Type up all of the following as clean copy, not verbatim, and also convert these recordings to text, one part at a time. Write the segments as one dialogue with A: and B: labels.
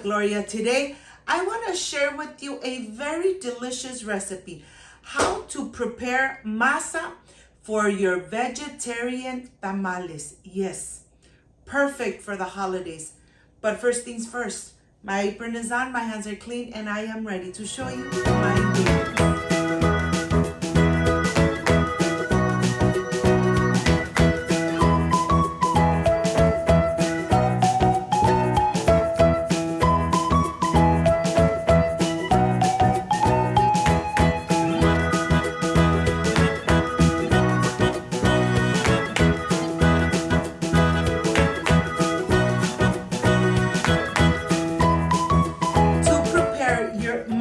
A: Gloria. Today, I want to share with you a very delicious recipe. How to prepare masa for your vegetarian tamales. Yes, perfect for the holidays. But first things first, my apron is on, my hands are clean, and I am ready to show you my ingredients.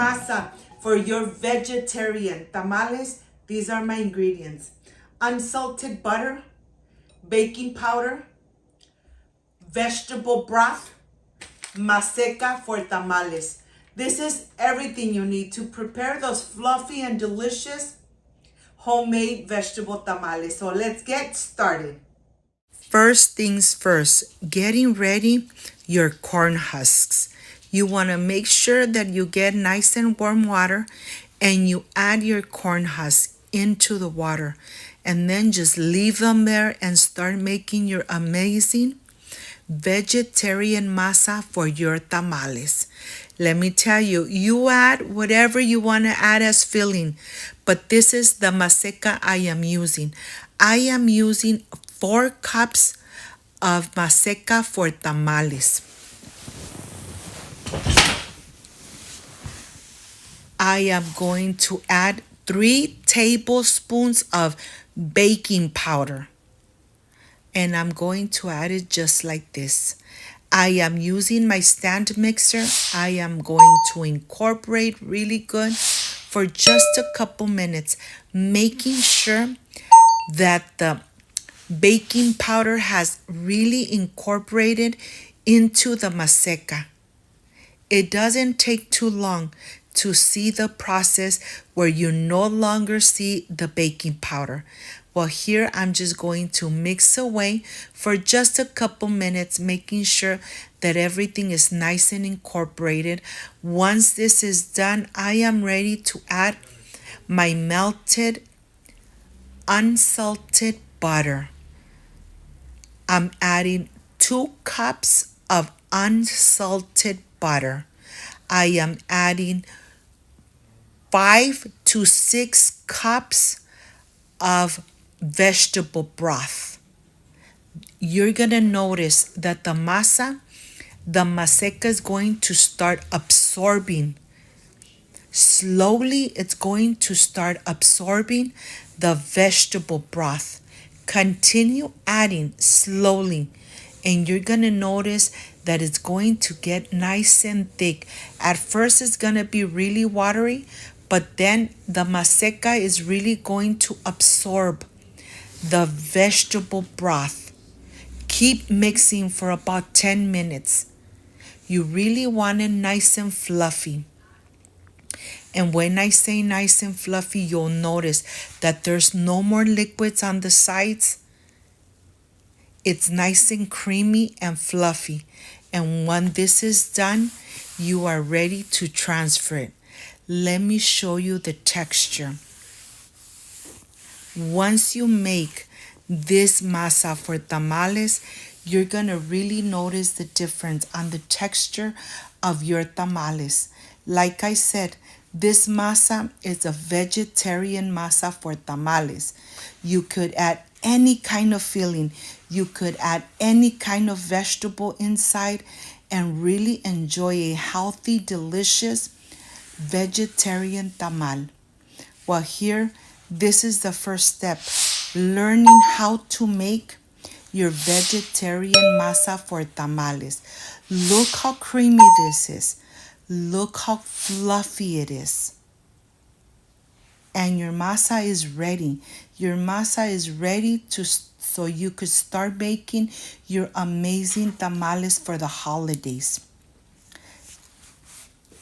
A: Masa for your vegetarian tamales, these are my ingredients: unsalted butter, baking powder, vegetable broth, Maseca for tamales. This is everything you need to prepare those fluffy and delicious homemade vegetable tamales. So let's get started. First things first, getting ready your corn husks. You want to make sure that you get nice and warm water and you add your corn husks into the water and then just leave them there and start making your amazing vegetarian masa for your tamales. Let me tell you, you add whatever you want to add as filling, but this is the Maseca I am using. I am using 4 cups of Maseca for tamales. I am going to add 3 tablespoons of baking powder. And I'm going to add it just like this. I am using my stand mixer. I am going to incorporate really good for just a couple minutes, making sure that the baking powder has really incorporated into the Maseca. It doesn't take too long to see the process where you no longer see the baking powder. Well, here I'm just going to mix away for just a couple minutes, making sure that everything is nice and incorporated. Once this is done, I am ready to add my melted unsalted butter. I'm adding 2 cups of unsalted butter. I am adding 5 to 6 cups of vegetable broth. You're going to notice that the Maseca is going to start absorbing. Slowly, it's going to start absorbing the vegetable broth. Continue adding slowly, and you're going to notice that it's going to get nice and thick. At first, it's going to be really watery, but then the Maseca is really going to absorb the vegetable broth. Keep mixing for about 10 minutes. You really want it nice and fluffy. And when I say nice and fluffy, you'll notice that there's no more liquids on the sides. It's nice and creamy and fluffy. And when this is done, you are ready to transfer it. Let me show you the texture. Once you make this masa for tamales, you're going to really notice the difference on the texture of your tamales. Like I said, this masa is a vegetarian masa for tamales. You could add any kind of filling. You could add any kind of vegetable inside and really enjoy a healthy, delicious vegetarian tamal. Well, here, this is the first step. Learning how to make your vegetarian masa for tamales. Look how creamy this is. Look how fluffy it is. And your masa is ready. Your masa is ready so you could start making your amazing tamales for the holidays.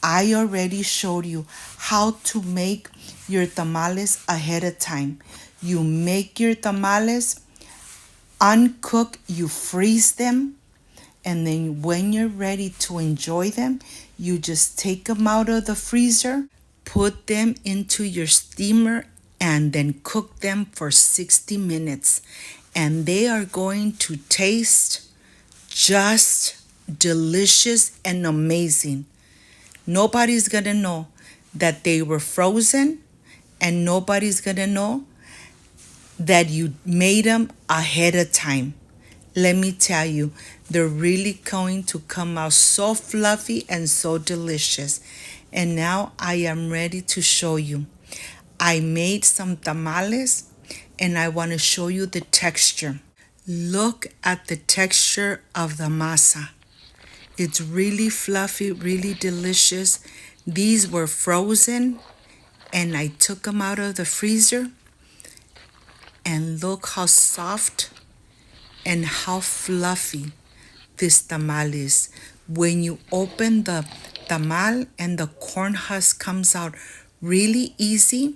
A: I already showed you how to make your tamales ahead of time. You make your tamales, uncooked, you freeze them, And then when you're ready to enjoy them, you just take them out of the freezer, put them into your steamer, and then cook them for 60 minutes. And they are going to taste just delicious and amazing. Nobody's gonna know that they were frozen, and nobody's gonna know that you made them ahead of time. Let me tell you, they're really going to come out so fluffy and so delicious. And now I am ready to show you. I made some tamales and I want to show you the texture. Look at the texture of the masa. It's really fluffy, really delicious. These were frozen and I took them out of the freezer. And look how soft and how fluffy this tamal is. When you open the tamal and the corn husk comes out really easy,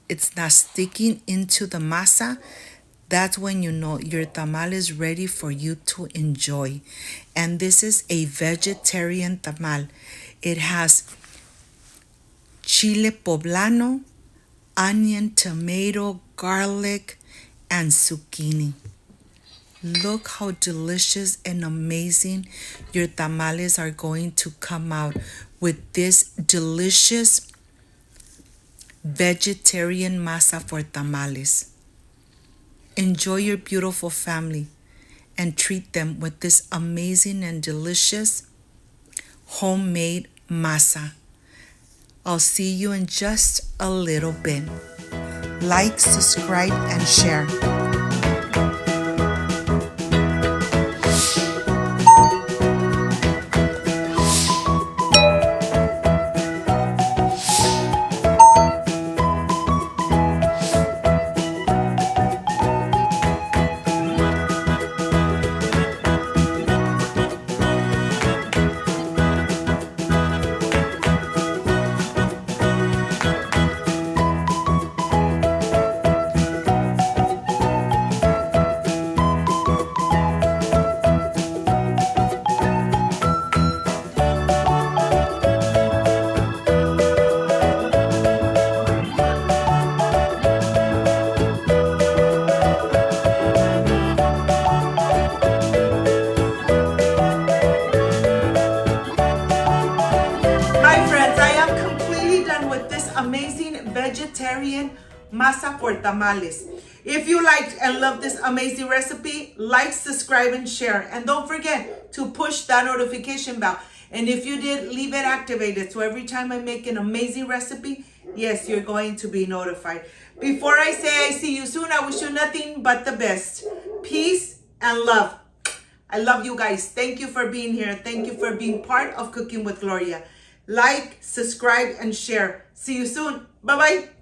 A: it's not sticking into the masa, that's when you know your tamal is ready for you to enjoy. And this is a vegetarian tamal. It has chile poblano, onion, tomato, garlic, and zucchini. Look how delicious and amazing your tamales are going to come out with this delicious vegetarian masa for tamales. Enjoy your beautiful family and treat them with this amazing and delicious homemade masa. I'll see you in just a little bit. Like, subscribe, and share. Amazing vegetarian masa for tamales. If you liked and love this amazing recipe, like, subscribe, and share. And don't forget to push that notification bell. And if you did, leave it activated. So every time I make an amazing recipe, yes, you're going to be notified. Before I say I see you soon, I wish you nothing but the best. Peace and love. I love you guys. Thank you for being here. Thank you for being part of Cooking with Gloria. Like, subscribe, and share. See you soon. Bye-bye.